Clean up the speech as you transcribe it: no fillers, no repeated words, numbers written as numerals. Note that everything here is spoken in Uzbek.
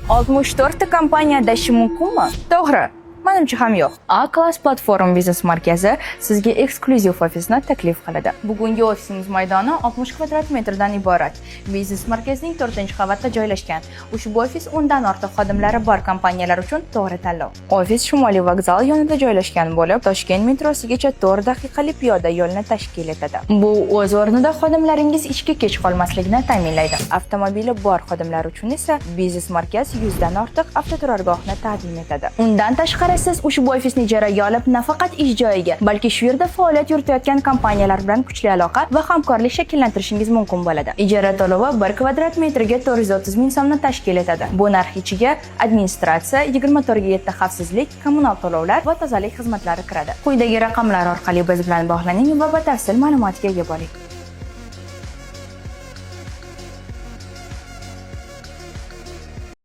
64 ta kompaniya dashi mumkinmi? To'g'ri. Menimcha ham yo'q. A-Class Platform biznes markazi sizga eksklyuziv ofisni taklif qiladi. Bugungi ofisimiz maydoni 60 kvadrat metrdan iborat. Biznes markazining 4-qavatda joylashgan. Ushbu ofis 10 dan ortiq xodimlari bor kompaniyalar uchun to'g'ri tanlov. Ofis Shimoliy vokzal yonida joylashgan bo'lib, Toshkent metrosigacha 4 daqiqalik piyoda yo'lni tashkil etadi. Bu o'z o'rnida xodimlaringiz ishga kech qolmasligini ta'minlaydi. Avtomobili bor xodimlar uchun esa biznes markaz 100 dan ortiq avtoturargohni taqdim etadi. Undan tashqari siz ushbu ofisni ijaraga olib, nafaqat ish joyiga, balki shu yerda faoliyat yuritayotgan kompaniyalar bilan kuchli aloqa va hamkorlik shakllantirishingiz mumkin bo'ladi. Ijara to'lovi 1 kvadrat metriga 430 ming so'mni tashkil etadi. Bu narx ichiga administratsiya, 24/7 xavfsizlik, kommunal to'lovlar va tozalik xizmatlari kiradi. Quyidagi raqamlar orqali biz bilan bog'laning va batafsil ma'lumotga ega bo'ling.